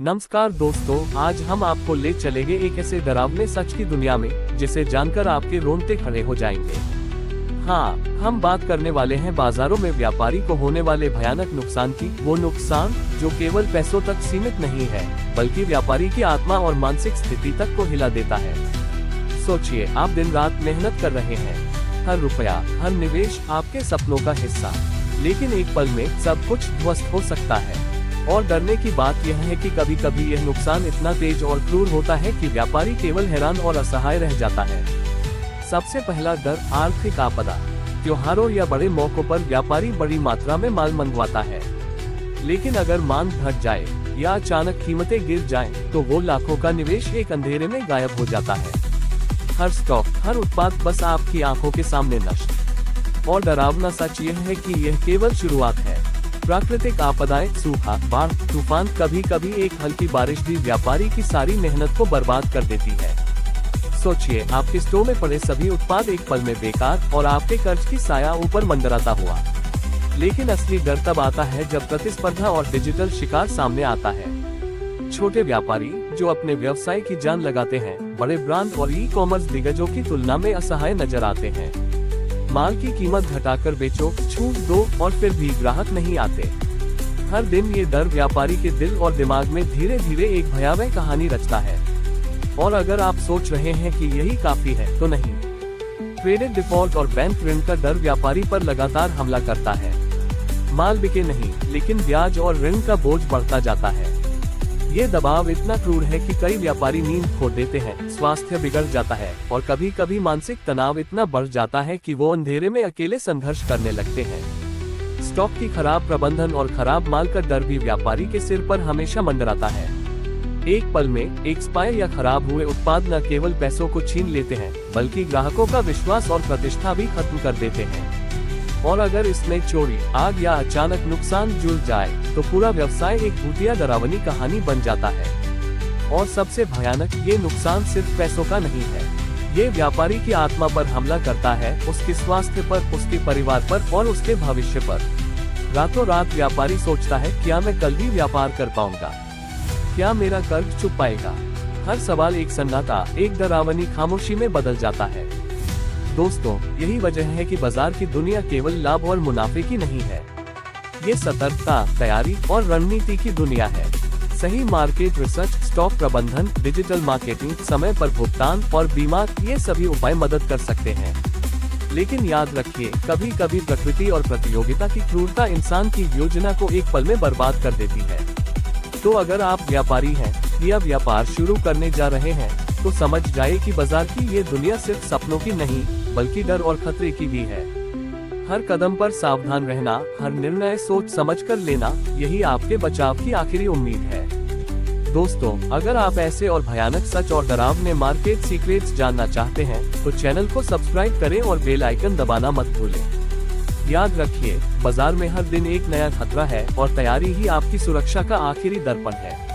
नमस्कार दोस्तों, आज हम आपको ले चलेंगे एक ऐसे डरावने सच की दुनिया में जिसे जानकर आपके रोंगटे खड़े हो जाएंगे। हाँ, हम बात करने वाले हैं बाजारों में व्यापारी को होने वाले भयानक नुकसान की। वो नुकसान जो केवल पैसों तक सीमित नहीं है, बल्कि व्यापारी की आत्मा और मानसिक स्थिति तक को हिला देता है। सोचिए, आप दिन रात मेहनत कर रहे हैं, हर रुपया, हर निवेश आपके सपनों का हिस्सा, लेकिन एक पल में सब कुछ ध्वस्त हो सकता है। और डरने की बात यह है कि कभी कभी यह नुकसान इतना तेज और क्रूर होता है कि व्यापारी केवल हैरान और असहाय रह जाता है। सबसे पहला डर, आर्थिक आपदा। त्योहारों या बड़े मौकों पर व्यापारी बड़ी मात्रा में माल मंगवाता है, लेकिन अगर मांग घट जाए या अचानक कीमतें गिर जाएं, तो वो लाखों का निवेश एक अंधेरे में गायब हो जाता है। हर स्टॉक, हर उत्पाद बस आपकी आंखों के सामने नष्ट। और डरावना सच यह है कि यह केवल शुरुआत है। प्राकृतिक आपदाएं, सूखा, बाढ़, तूफान, कभी कभी एक हल्की बारिश भी व्यापारी की सारी मेहनत को बर्बाद कर देती है। सोचिए, आपके स्टोर में पड़े सभी उत्पाद एक पल में बेकार और आपके कर्ज की साया ऊपर मंडराता हुआ। लेकिन असली डर तब आता है जब प्रतिस्पर्धा और डिजिटल शिकार सामने आता है। छोटे व्यापारी जो अपने व्यवसाय की जान लगाते हैं, बड़े ब्रांड और ई-कॉमर्स दिग्गजों की तुलना में असहाय नजर आते हैं। माल की कीमत घटाकर बेचो, छूट दो, और फिर भी ग्राहक नहीं आते। हर दिन ये डर व्यापारी के दिल और दिमाग में धीरे धीरे एक भयावह कहानी रचता है। और अगर आप सोच रहे हैं कि यही काफी है, तो नहीं। क्रेडिट डिफॉल्ट और बैंक ऋण का डर व्यापारी पर लगातार हमला करता है। माल बिके नहीं, लेकिन ब्याज और ऋण का बोझ बढ़ता जाता है। ये दबाव इतना क्रूर है कि कई व्यापारी नींद खो देते हैं, स्वास्थ्य बिगड़ जाता है, और कभी कभी मानसिक तनाव इतना बढ़ जाता है कि वो अंधेरे में अकेले संघर्ष करने लगते हैं। स्टॉक की खराब प्रबंधन और खराब माल का डर भी व्यापारी के सिर पर हमेशा मंडराता है। एक पल में एक्सपायर या खराब हुए उत्पाद न केवल पैसों को छीन लेते हैं, बल्कि ग्राहकों का विश्वास और प्रतिष्ठा भी खत्म कर देते हैं। और अगर इसमें चोरी, आग या अचानक नुकसान जुड़ जाए, तो पूरा व्यवसाय एक भूतिया डरावनी कहानी बन जाता है। और सबसे भयानक, ये नुकसान सिर्फ पैसों का नहीं है, ये व्यापारी की आत्मा पर हमला करता है, उसके स्वास्थ्य पर, उसके परिवार पर और उसके भविष्य पर। रातों रात व्यापारी सोचता है, क्या मैं कल भी व्यापार कर पाऊंगा? क्या मेरा कर्ज चुक पाएगा? हर सवाल एक सन्नाटा, एक डरावनी खामोशी में बदल जाता है। दोस्तों, यही वजह है कि बाजार की दुनिया केवल लाभ और मुनाफे की नहीं है। ये सतर्कता, तैयारी और रणनीति की दुनिया है। सही मार्केट रिसर्च, स्टॉक प्रबंधन, डिजिटल मार्केटिंग, समय पर भुगतान और बीमा, ये सभी उपाय मदद कर सकते हैं। लेकिन याद रखिए, कभी कभी प्रकृति और प्रतियोगिता की क्रूरता इंसान की योजना को एक पल में बर्बाद कर देती है। तो अगर आप व्यापारी हैं या व्यापार शुरू करने जा रहे हैं, तो समझ जाए कि बाजार की ये दुनिया सिर्फ सपनों की नहीं, बल्कि डर और खतरे की भी है। हर कदम पर सावधान रहना, हर निर्णय सोच समझ कर लेना, यही आपके बचाव की आखिरी उम्मीद है। दोस्तों, अगर आप ऐसे और भयानक सच और डरावने मार्केट सीक्रेट्स जानना चाहते हैं, तो चैनल को सब्सक्राइब करें और बेल आइकन दबाना मत भूलें। याद रखिए, बाजार में हर दिन एक नया खतरा है और तैयारी ही आपकी सुरक्षा का आखिरी दर्पण है।